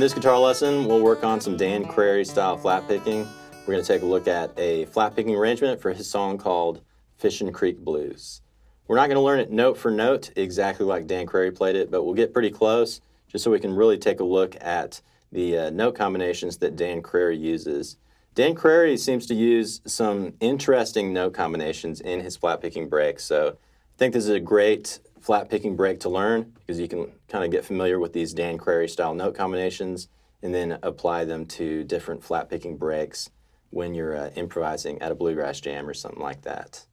this guitar lesson, we'll work on some Dan Crary style flat picking. We're going to take a look at a flat picking arrangement for his song called Fishin Creek Blues. We're not going to learn it note for note exactly like Dan Crary played it, but we'll get pretty close just so we can really take a look at the note combinations that Dan Crary uses. Dan Crary seems to use some interesting note combinations in his flat picking break, so I think this is a great flat picking break to learn because you can kind of get familiar with these Dan Crary style note combinations and then apply them to different flat picking breaks when you're improvising at a bluegrass jam or something like that.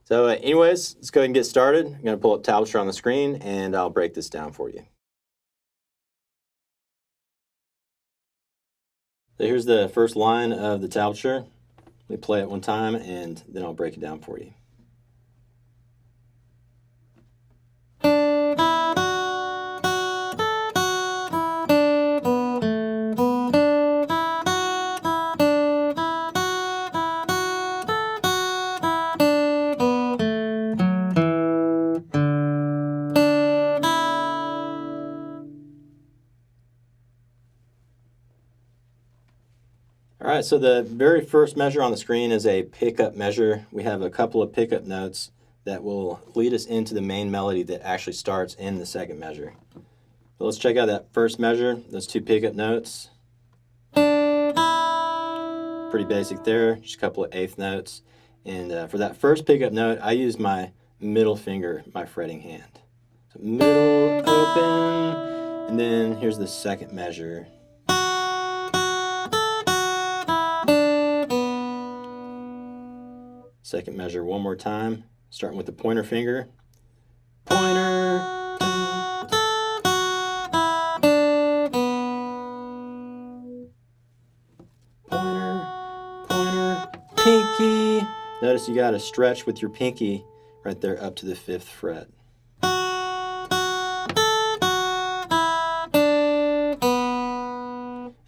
So anyways, let's go ahead and get started. I'm going to pull up tablature on the screen and I'll break this down for you. So here's the first line of the tablature. Let me play it one time and then I'll break it down for you. All right, so the very first measure on the screen is a pickup measure. We have a couple of pickup notes that will lead us into the main melody that actually starts in the second measure. So let's check out that first measure, those two pickup notes. Pretty basic there, just a couple of eighth notes. And for that first pickup note, I use my middle finger, my fretting hand. So middle, open, and then here's the second measure. Second measure one more time, starting with the pointer finger. Pointer. Pointer, pointer, pinky. Notice you got to stretch with your pinky right there up to the 5th fret.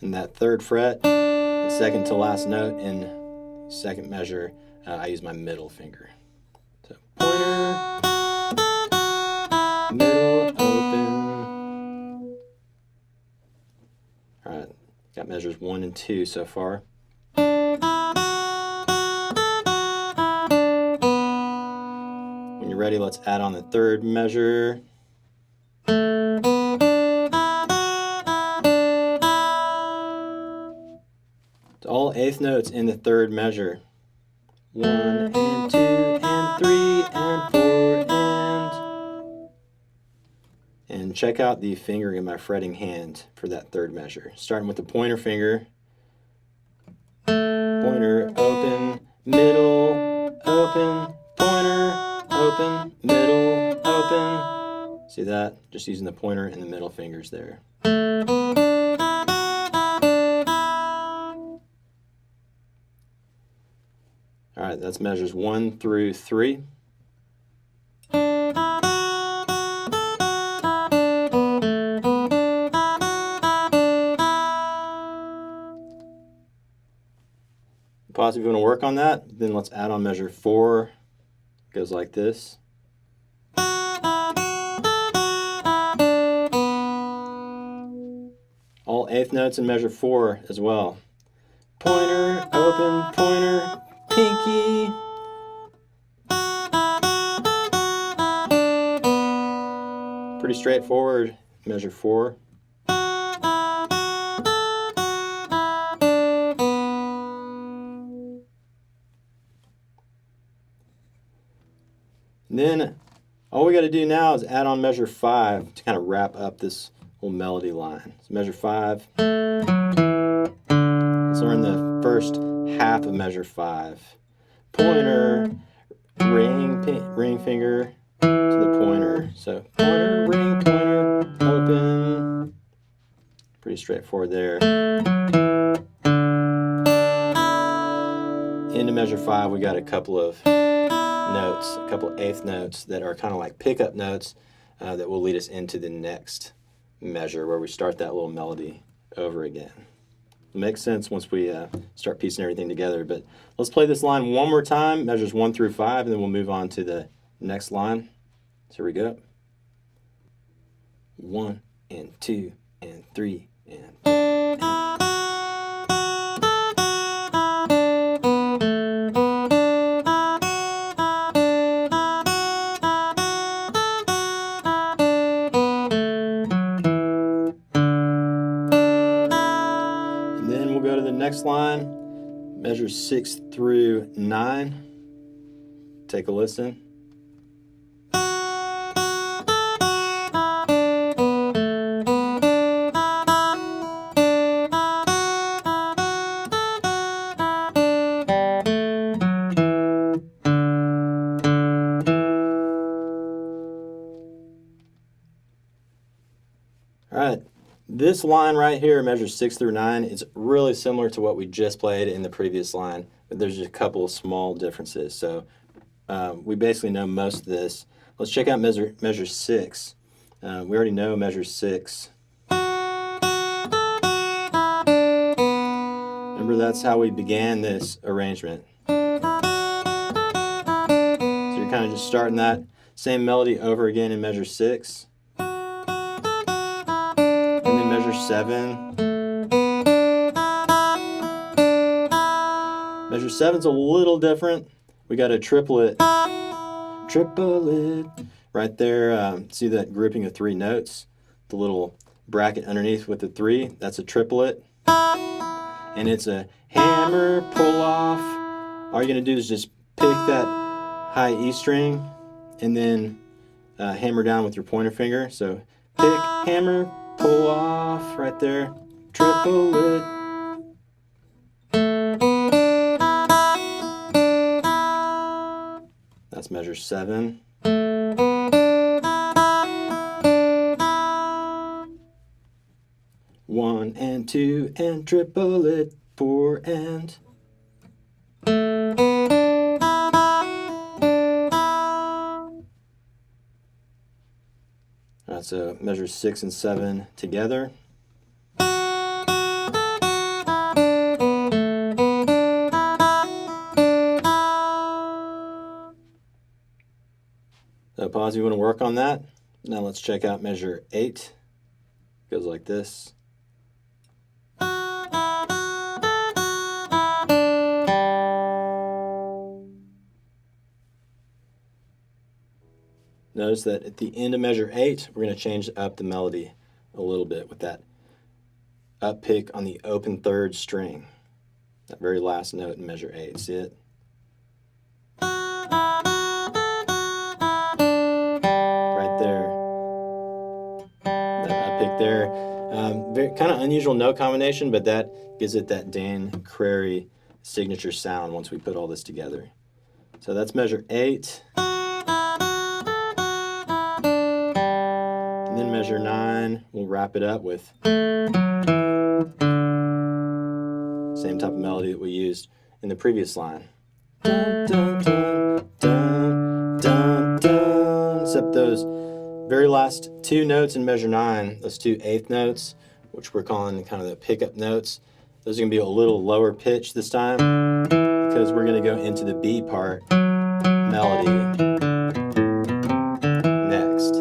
And that 3rd fret, the second to last note in second measure, I use my middle finger. So pointer, middle, open. All right, got measures 1 and 2 so far. When you're ready, let's add on the 3rd measure. It's all 8th notes in the 3rd measure. 1 and 2 and 3 and 4 and check out the fingering of my fretting hand for that 3rd measure. Starting with the pointer finger. Pointer, open, middle, open, pointer, open, middle, open. See that? Just using the pointer and the middle fingers there. All right, that's measures 1 through 3. Pause if you want to work on that. Then let's add on measure 4. It goes like this. All 8th notes in measure 4 as well. Pointer, open, pointer, pinky. Pretty straightforward, measure 4. And then all we got to do now is add on measure 5 to kind of wrap up this whole melody line. So measure 5. Let's learn the first half of measure 5. Pointer, ring finger to the pointer. So pointer, ring, pointer, open. Pretty straightforward there. Into measure 5, we got a couple of notes, a couple of 8th notes that are kind of like pickup notes that will lead us into the next measure where we start that little melody over again. It makes sense once we start piecing everything together, but let's play this line one more time, measures 1 through 5, and then we'll move on to the next line. So here we go. 1 and 2 and 3 and the next line, measures 6 through 9. Take a listen. All right, this line right here measures 6 through 9. It's really similar to what we just played in the previous line, but there's just a couple of small differences. So we basically know most of this. Let's check out measure 6. We already know measure 6. Remember, that's how we began this arrangement. So you're kind of just starting that same melody over again in measure 6. And then measure 7. Measure 7's a little different. We got a triplet right there. See that grouping of 3 notes? The little bracket underneath with the 3, that's a triplet. And it's a hammer, pull off. All you're going to do is just pick that high E string and then hammer down with your pointer finger. So pick, hammer, pull off right there, triplet. That's measure 7. One and 2 and triplet, 4 and. All right, so measure 6 and 7 together. So pause if you want to work on that. Now let's check out measure 8. It goes like this. Notice that at the end of measure 8, we're going to change up the melody a little bit with that up pick on the open 3rd string. That very last note in measure 8. See it? Right there. That up pick there. Very kind of unusual note combination, but that gives it that Dan Crary signature sound once we put all this together. So that's measure 8. And then measure 9, we'll wrap it up with same type of melody that we used in the previous line. Dun, dun, dun, dun, dun, dun. Except those very last 2 notes in measure 9, those 2 eighth notes, which we're calling kind of the pickup notes, those are going to be a little lower pitch this time because we're going to go into the B part melody next.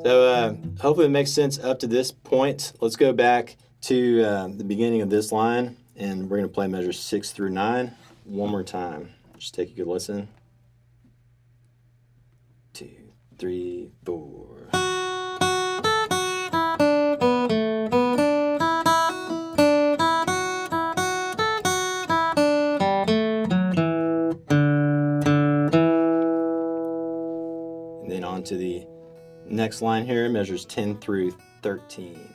So hopefully it makes sense up to this point. Let's go back to the beginning of this line, and we're going to play measures 6 through 9 one more time. Just take a good listen. 2, 3, 4. And then on to the next line here, measures 10 through 13.